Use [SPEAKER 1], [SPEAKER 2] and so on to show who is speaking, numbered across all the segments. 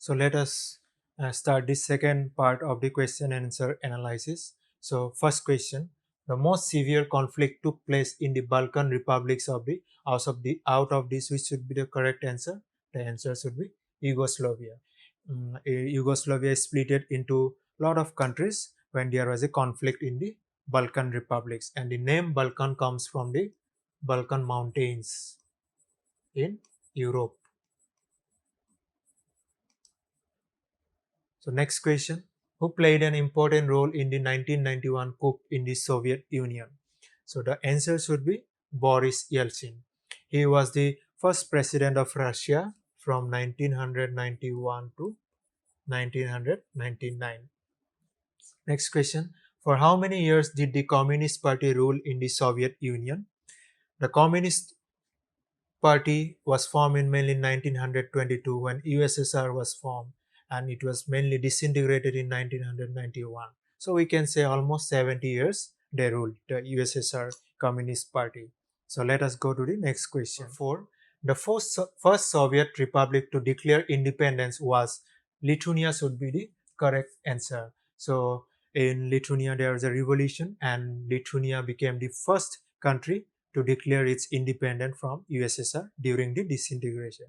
[SPEAKER 1] So let us start the second part of the question and answer analysis. So first question, the most severe conflict took place in the Balkan republics of the out of this, which should be the correct answer? The answer should be Yugoslavia. Yugoslavia is split into a lot of countries when there was a conflict in the Balkan republics, and the name Balkan comes from the Balkan mountains in Europe. So next question, who played an important role in the 1991 coup in the Soviet Union? So the answer should be Boris Yeltsin. He was the first president of Russia from 1991 to 1999. Next question, for how many years did the Communist Party rule in the Soviet Union? The Communist Party was formed in mainly 1922 when USSR was formed, and it was mainly disintegrated in 1991. So we can say almost 70 years they ruled, the USSR Communist Party. So let us go to the next question. 4. The first Soviet republic to declare independence was Lithuania, should be the correct answer. So in Lithuania there was a revolution and Lithuania became the first country to declare its independence from USSR during the disintegration.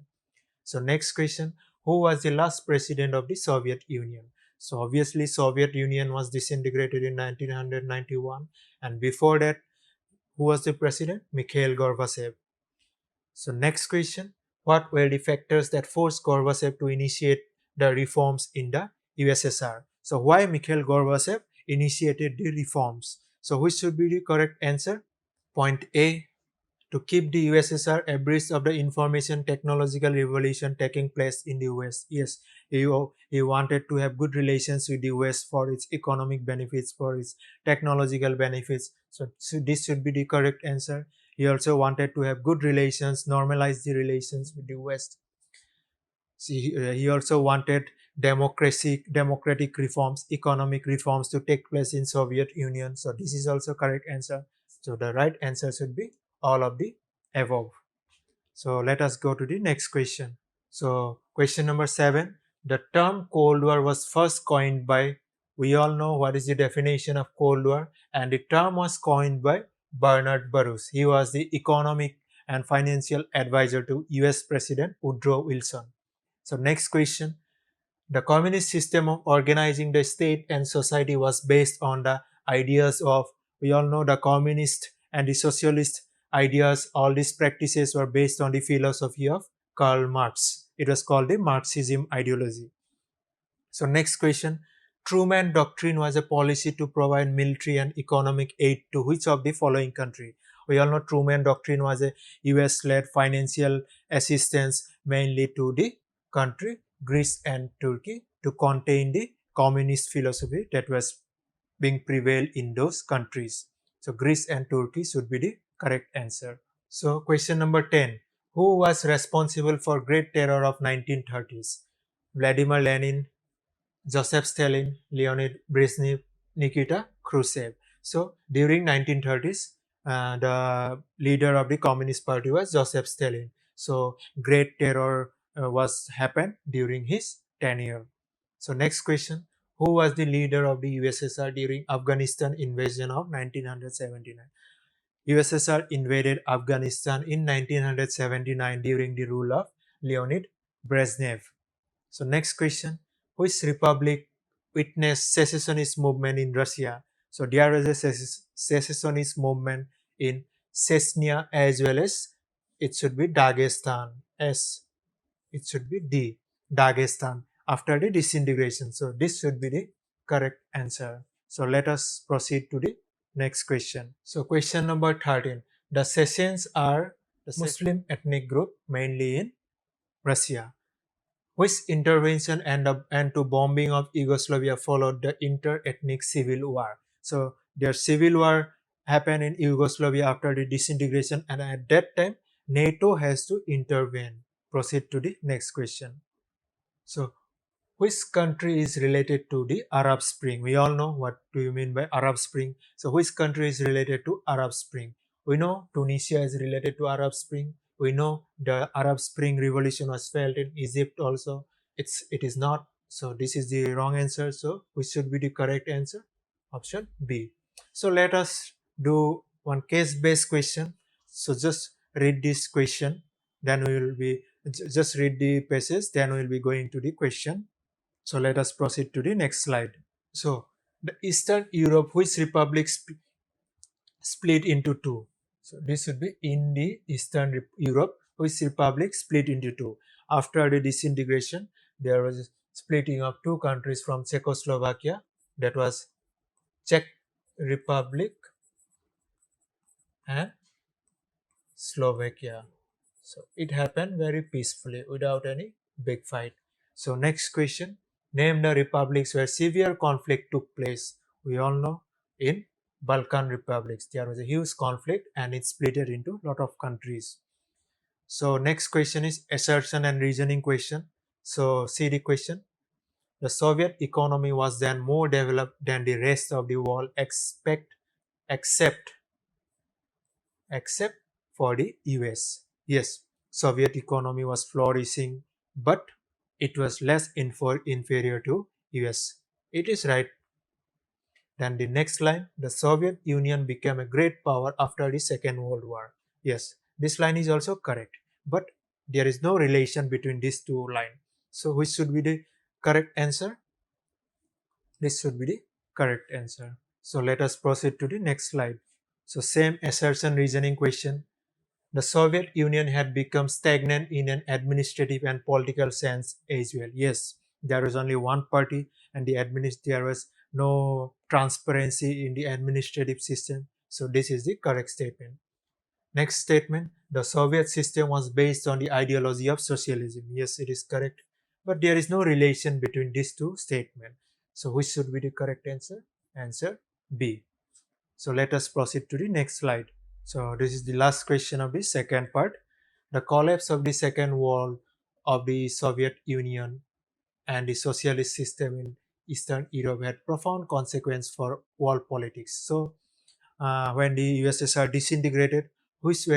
[SPEAKER 1] So next question, who was the last president of the Soviet Union? So obviously Soviet Union was disintegrated in 1991, and before that, who was the president? Mikhail Gorbachev. So next question, what were the factors that forced Gorbachev to initiate the reforms in the USSR? So why Mikhail Gorbachev initiated the reforms? So which should be the correct answer? Point A, to keep the USSR abreast of the information technological revolution taking place in the West. Yes, he wanted to have good relations with the West for its economic benefits, for its technological benefits. So this should be the correct answer. He also wanted to have good relations, normalize the relations with the West. See, he also wanted democratic reforms, economic reforms to take place in Soviet Union. So this is also correct answer. So the right answer should be all of the above. So let us go to the next question. So question number 7. The term Cold War was first coined by, we all know what is the definition of Cold War, and the term was coined by Bernard Baruch. He was the economic and financial advisor to US President Woodrow Wilson. So next question. The communist system of organizing the state and society was based on the ideas of, we all know the communist and the socialist ideas, all these practices were based on the philosophy of Karl Marx. It was called the Marxism ideology. So next question, Truman Doctrine was a policy to provide military and economic aid to which of the following country? We all know Truman Doctrine was a US-led financial assistance mainly to the country Greece and Turkey to contain the communist philosophy that was being prevailed in those countries. So Greece and Turkey should be the correct answer. So question number 10. Who was responsible for Great Terror of 1930s? Vladimir Lenin, Joseph Stalin, Leonid Brezhnev, Nikita Khrushchev. So during 1930s, the leader of the Communist Party was Joseph Stalin. So Great Terror was happened during his tenure. So next question, who was the leader of the USSR during Afghanistan invasion of 1979? USSR invaded Afghanistan in 1979 during the rule of Leonid Brezhnev. So next question, which republic witnessed secessionist movement in Russia? So there is a secessionist movement in Chechnya as well as it should be Dagestan. S, it should be D, Dagestan, after the disintegration. So this should be the correct answer. So let us proceed to the next question. So question number 13. The Chechens are the Muslim ethnic group mainly in Russia. Which intervention and to bombing of Yugoslavia followed the inter-ethnic civil war? So their civil war happened in Yugoslavia after the disintegration, and at that time NATO has to intervene. Proceed to the next question. So which country is related to the Arab Spring? We all know what do you mean by Arab Spring. So which country is related to Arab Spring? We know Tunisia is related to Arab Spring. We know the Arab Spring revolution was felt in Egypt also. it is not. So this is the wrong answer. So which should be the correct answer? Option B. So let us do one case-based question. So just read this question, then we will be just read the passage, then we will be going to the question. So let us proceed to the next slide. So the Eastern Europe, which republic split into two? So this should be in the Eastern Europe, which republic split into two. After the disintegration, there was a splitting of two countries from Czechoslovakia. That was Czech Republic and Slovakia. So it happened very peacefully without any big fight. So next question, name the republics where severe conflict took place. We all know in Balkan republics there was a huge conflict and it split it into a lot of countries. So next question is assertion and reasoning question. So see the question. The Soviet economy was then more developed than the rest of the world except except for the US. Yes, Soviet economy was flourishing, but it was less inferior to US. It is right. Then the next line, the Soviet Union became a great power after the Second World War. Yes, this line is also correct, but there is no relation between these two lines. So which should be the correct answer? This should be the correct answer. So let us proceed to the next slide. So same assertion reasoning question. The Soviet Union had become stagnant in an administrative and political sense as well. Yes, there was only one party, and there was no transparency in the administrative system. So this is the correct statement. Next statement: the Soviet system was based on the ideology of socialism. Yes, it is correct, but there is no relation between these two statements. So which should be the correct answer? Answer B. So let us proceed to the next slide. So this is the last question of the second part. The collapse of the second wall of the Soviet Union and the socialist system in Eastern Europe had profound consequence for world politics. So when the USSR disintegrated, which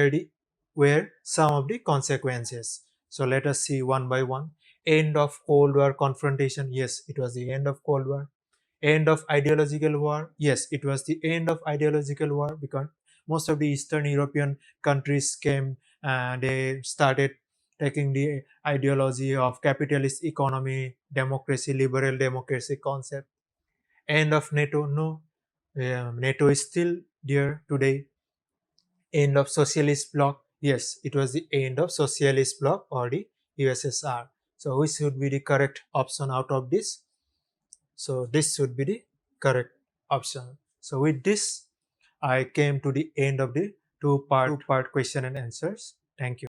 [SPEAKER 1] were some of the consequences? So let us see one by one. End of Cold War confrontation. Yes, it was the end of Cold War. End of ideological war. Yes, it was the end of ideological war because most of the Eastern European countries came and they started taking the ideology of capitalist economy, democracy, liberal democracy concept. End of NATO. No, NATO is still there today. End of socialist bloc. Yes, it was the end of socialist bloc or the USSR. So which should be the correct option out of this? So this should be the correct option. So with this, I came to the end of the two-part question and answers. Thank you.